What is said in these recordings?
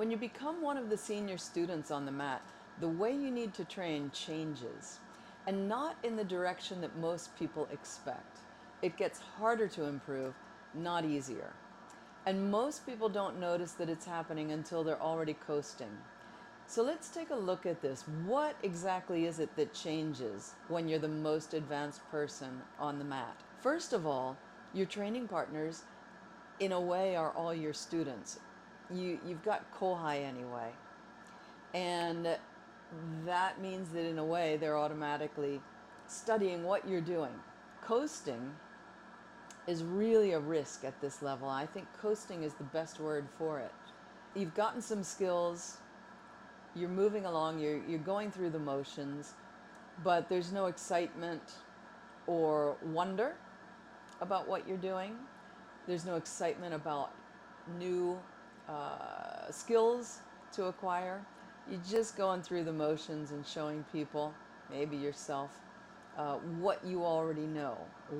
When you become one of the senior students on the mat, the way you need to train changes, and not in the direction that most people expect. It gets harder to improve, not easier. And most people don't notice that it's happening until they're already coasting. So let's take a look at this. What exactly is it that changes when you're the most advanced person on the mat? First of all, your training partners, in a way, are all your students. You've got kohai anyway. And that means that in a way, they're automatically studying what you're doing. Coasting is really a risk at this level. I think coasting is the best word for it. You've gotten some skills, you're moving along, you're going through the motions, but there's no excitement or wonder about what you're doing. There's no excitement about new skills to acquire. You're just going through the motions and showing people, maybe yourself, what you already know,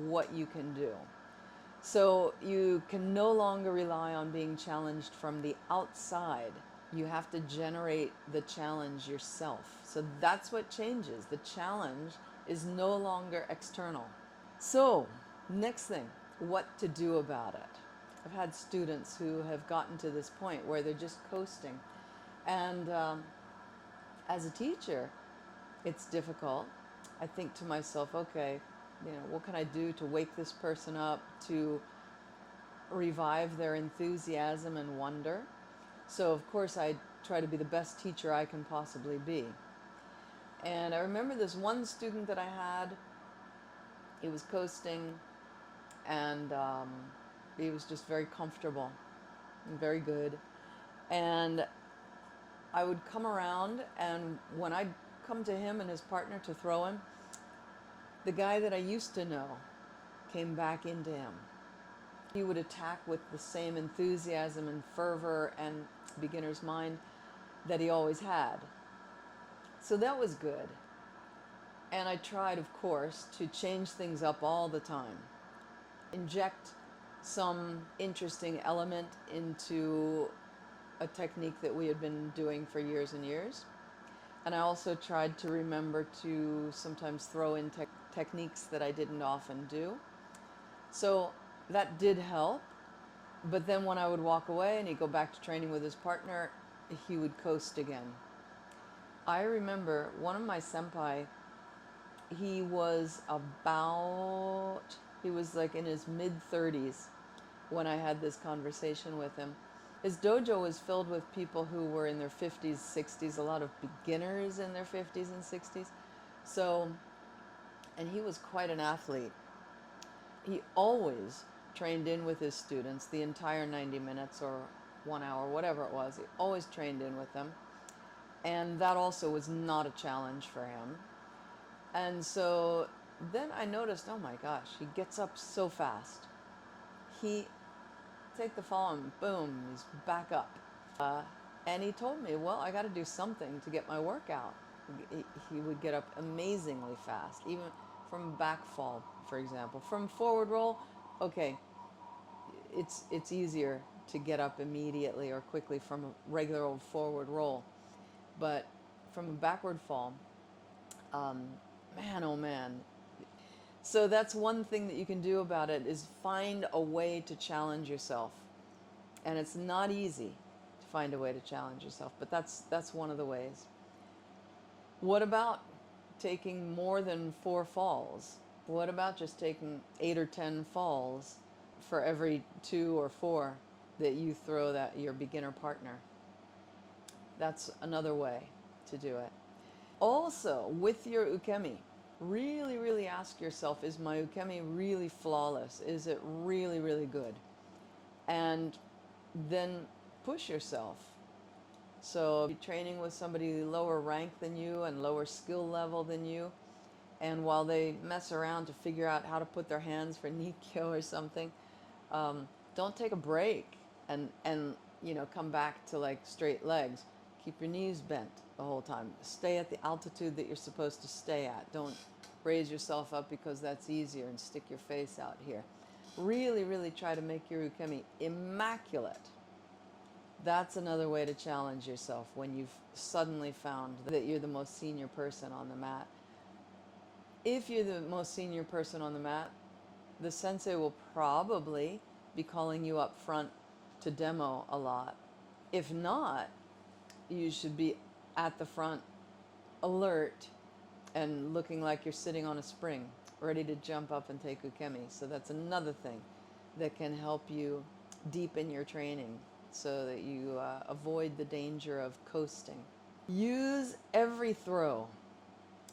what you can do. So you can no longer rely on being challenged from the outside. You have to generate the challenge yourself. So that's what changes. The challenge is no longer external. So, next thing, what to do about it. I've had students who have gotten to this point where they're just coasting. And as a teacher, it's difficult. I think to myself, okay, what can I do to wake this person up, to revive their enthusiasm and wonder? So of course I try to be the best teacher I can possibly be. And I remember this one student that I had, he was coasting, and he was just very comfortable and very good. And I would come around, and when I'd come to him and his partner to throw him, the guy that I used to know came back into him. He would attack with the same enthusiasm and fervor and beginner's mind that he always had. So that was good. And I tried, of course, to change things up all the time. Inject some interesting element into a technique that we had been doing for years and years. And I also tried to remember to sometimes throw in techniques that I didn't often do. So that did help. But then when I would walk away and he'd go back to training with his partner, he would coast again. I remember one of my senpai, he was like in his mid-30s when I had this conversation with him. His dojo was filled with people who were in their 50s, 60s, a lot of beginners in their 50s and 60s. So, and he was quite an athlete. He always trained in with his students the entire 90 minutes or 1 hour, whatever it was. He always trained in with them. And that also was not a challenge for him. And so then I noticed, oh my gosh, he gets up so fast. He take the fall and boom, he's back up. And he told me, well, I got to do something to get my workout. He would get up amazingly fast, even from back fall, for example. From forward roll, okay, it's easier to get up immediately or quickly from a regular old forward roll. But from a backward fall, man, oh man. So that's one thing that you can do about it, is find a way to challenge yourself. And it's not easy to find a way to challenge yourself, but that's one of the ways. What about taking more than 4 falls? What about just taking 8 or 10 falls for every 2 or 4 that you throw your beginner partner? That's another way to do it. Also, with your ukemi, really, really ask yourself, is my ukemi really flawless? Is it really, really good? And then push yourself. So you're training with somebody lower rank than you and lower skill level than you, and while they mess around to figure out how to put their hands for Nikyo or something, don't take a break and come back to like straight legs. Keep your knees bent the whole time. Stay at the altitude that you're supposed to stay at. Don't raise yourself up because that's easier and stick your face out here. Really, really try to make your ukemi immaculate. That's another way to challenge yourself when you've suddenly found that you're the most senior person on the mat. If you're the most senior person on the mat, the sensei will probably be calling you up front to demo a lot. If not, you should be at the front, alert, and looking like you're sitting on a spring, ready to jump up and take Ukemi. So that's another thing that can help you deepen your training so that you avoid the danger of coasting. Use every throw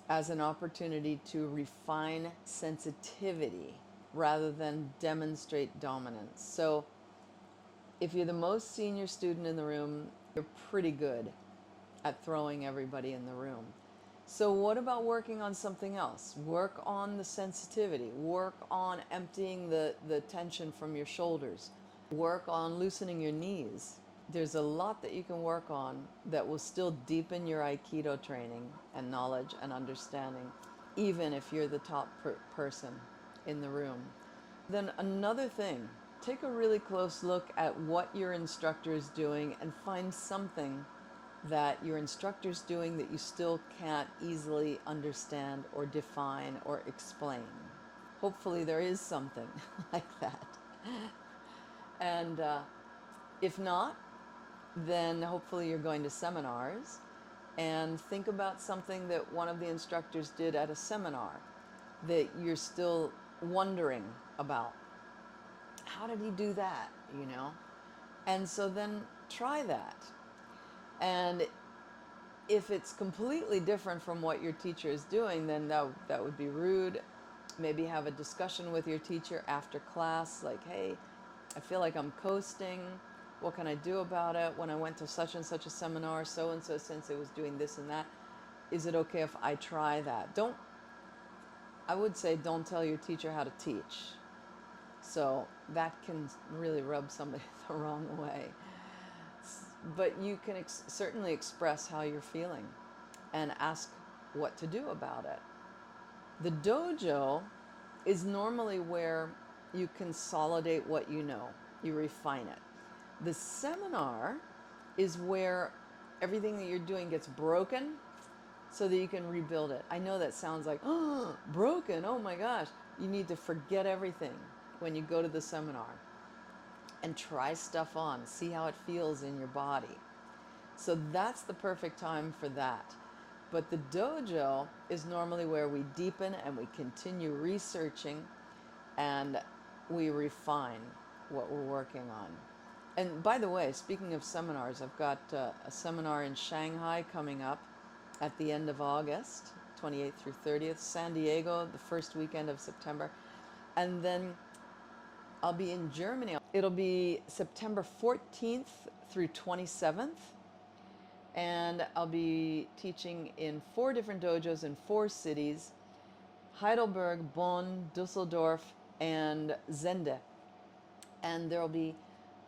as an opportunity to refine sensitivity rather than demonstrate dominance. So if you're the most senior student in the room, you're pretty good at throwing everybody in the room. So what about working on something else? Work on the sensitivity. Work on emptying the tension from your shoulders. Work on loosening your knees. There's a lot that you can work on that will still deepen your Aikido training and knowledge and understanding, even if you're the top person in the room. Then another thing, take a really close look at what your instructor is doing and find something that your instructor's doing that you still can't easily understand or define or explain. Hopefully there is something like that. And if not, then hopefully you're going to seminars and think about something that one of the instructors did at a seminar that you're still wondering about. How did he do that, you know? And so then try that. And if it's completely different from what your teacher is doing, then that would be rude. Maybe have a discussion with your teacher after class, like, hey, I feel like I'm coasting. What can I do about it? When I went to such and such a seminar, so-and-so sensei was doing this and that. Is it okay if I try that? I would say don't tell your teacher how to teach. So that can really rub somebody the wrong way. But you can certainly express how you're feeling and ask what to do about it. The dojo is normally where you consolidate what you know, you refine it. The seminar is where everything that you're doing gets broken so that you can rebuild it. I know that sounds like, oh, broken, oh my gosh. You need to forget everything when you go to the seminar and try stuff on, see how it feels in your body. So that's the perfect time for that. But the dojo is normally where we deepen and we continue researching and we refine what we're working on. And by the way, speaking of seminars, I've got a seminar in Shanghai coming up at the end of August, 28th through 30th, San Diego, the first weekend of September, and then I'll be in Germany. It'll be September 14th through 27th, and I'll be teaching in 4 different dojos in 4 cities, Heidelberg, Bonn, Düsseldorf, and Sehnde. And there'll be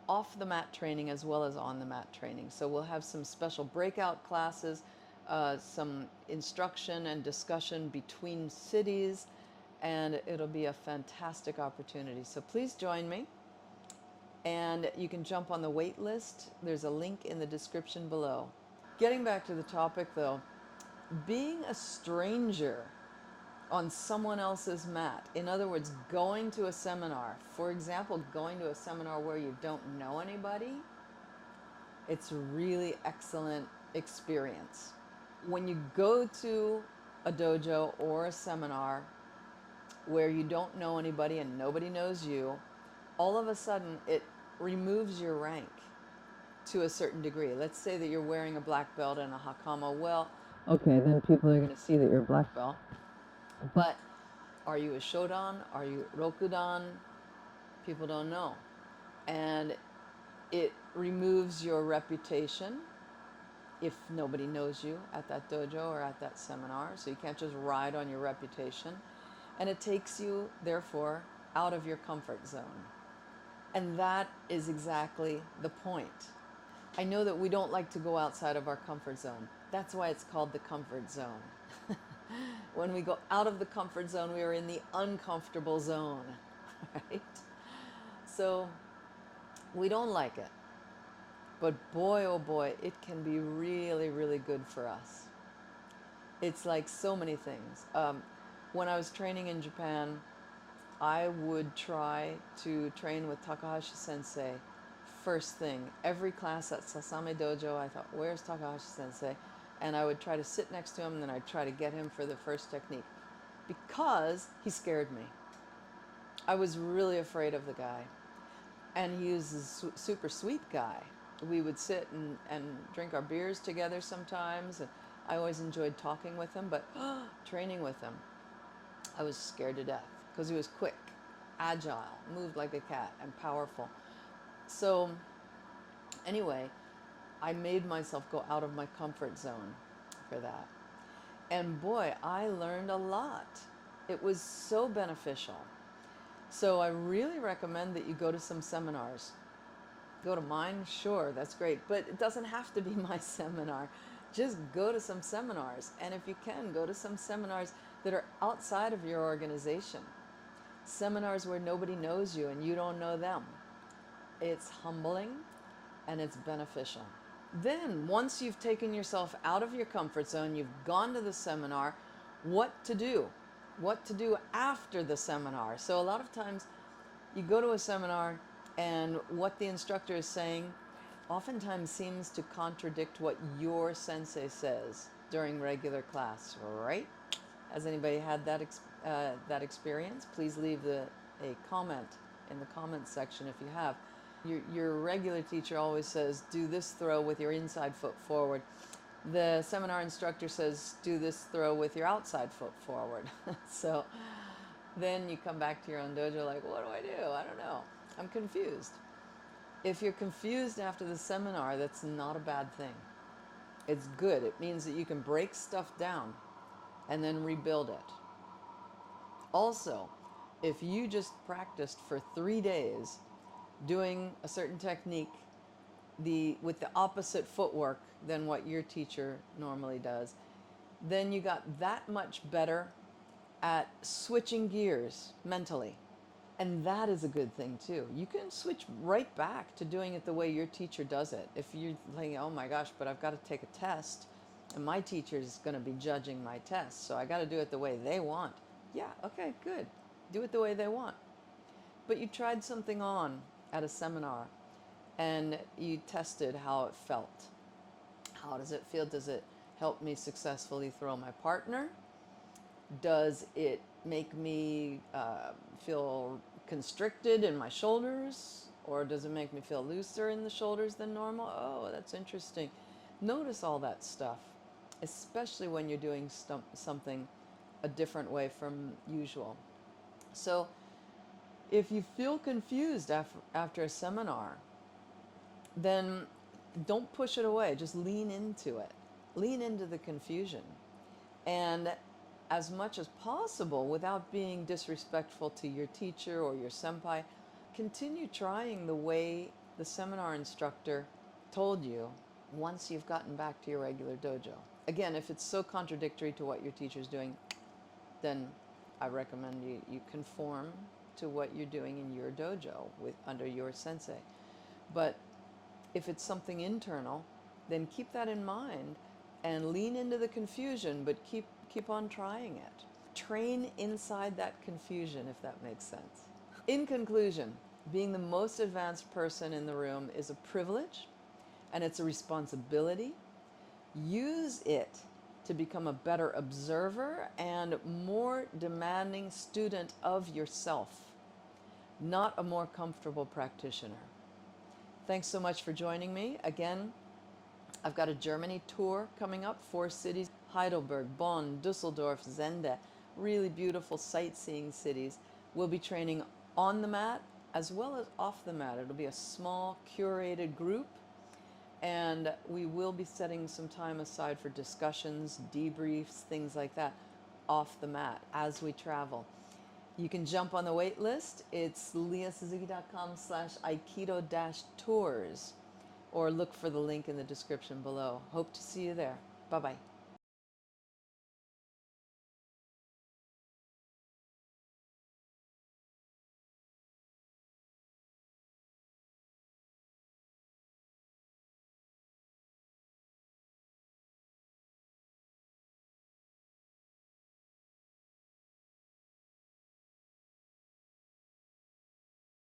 off the mat training as well as on the mat training. So we'll have some special breakout classes, some instruction and discussion between cities, and it'll be a fantastic opportunity. So please join me. And you can jump on the wait list. There's a link in the description below. Getting back to the topic though, being a stranger on someone else's mat, in other words, going to a seminar, for example, going to a seminar where you don't know anybody, it's a really excellent experience. When you go to a dojo or a seminar where you don't know anybody and nobody knows you, all of a sudden it removes your rank to a certain degree. Let's say that you're wearing a black belt and a hakama. Well, okay, then people are going to see that you're a black belt. But are you a shodan? Are you rokudan? People don't know. And it removes your reputation if nobody knows you at that dojo or at that seminar. So you can't just ride on your reputation. And it takes you, therefore, out of your comfort zone. And that is exactly the point. I know that we don't like to go outside of our comfort zone. That's why it's called the comfort zone. When we go out of the comfort zone, we are in the uncomfortable zone, right? So we don't like it. But boy, oh boy, it can be really, really good for us. It's like so many things. When I was training in Japan, I would try to train with Takahashi Sensei first thing. Every class at Sasame Dojo, I thought, where's Takahashi Sensei? And I would try to sit next to him, and then I'd try to get him for the first technique because he scared me. I was really afraid of the guy. And he was a super sweet guy. We would sit and drink our beers together sometimes. And I always enjoyed talking with him, but training with him, I was scared to death because he was quick, agile, moved like a cat, and powerful. So anyway, I made myself go out of my comfort zone for that. And boy, I learned a lot. It was so beneficial. So I really recommend that you go to some seminars. Go to mine, sure, that's great. But it doesn't have to be my seminar. Just go to some seminars. And if you can, go to some seminars that are outside of your organization. Seminars where nobody knows you and you don't know them. It's humbling and it's beneficial. Then, once you've taken yourself out of your comfort zone, you've gone to the seminar, what to do? What to do after the seminar. So a lot of times you go to a seminar and what the instructor is saying oftentimes seems to contradict what your sensei says during regular class, right? Has anybody had that experience? Please leave a comment in the comments section if you have. Your regular teacher always says, do this throw with your inside foot forward. The seminar instructor says, do this throw with your outside foot forward. So then you come back to your own dojo like, what do I do? I don't know. I'm confused. If you're confused after the seminar, that's not a bad thing. It's good. It means that you can break stuff down and then rebuild it. Also, if you just practiced for 3 days doing a certain technique with the opposite footwork than what your teacher normally does, then you got that much better at switching gears mentally. And that is a good thing too. You can switch right back to doing it the way your teacher does it. If you're thinking, oh my gosh, but I've got to take a test and my teacher is going to be judging my test, so I got to do it the way they want. Yeah, okay, good. Do it the way they want. But you tried something on at a seminar and you tested how it felt. How does it feel? Does it help me successfully throw my partner? Does it make me feel constricted in my shoulders? Or does it make me feel looser in the shoulders than normal? Oh, that's interesting. Notice all that stuff, especially when you're doing something a different way from usual. So if you feel confused after a seminar, then don't push it away. Just lean into it. Lean into the confusion. And as much as possible, without being disrespectful to your teacher or your senpai, continue trying the way the seminar instructor told you once you've gotten back to your regular dojo. Again, if it's so contradictory to what your teacher's doing, then I recommend you conform to what you're doing in your dojo under your sensei. But if it's something internal, then keep that in mind and lean into the confusion, but keep on trying it. Train inside that confusion, if that makes sense. In conclusion, being the most advanced person in the room is a privilege and it's a responsibility. Use it to become a better observer and more demanding student of yourself, not a more comfortable practitioner. Thanks so much for joining me. Again, I've got a Germany tour coming up, 4 cities, Heidelberg, Bonn, Düsseldorf, Sehnde, really beautiful sightseeing cities. We'll be training on the mat as well as off the mat. It'll be a small, curated group, and we will be setting some time aside for discussions, debriefs, things like that, off the mat as we travel. You can jump on the wait list. It's leahsuzuki.com/aikido-tours, or look for the link in the description below. Hope to see you there. Bye-bye.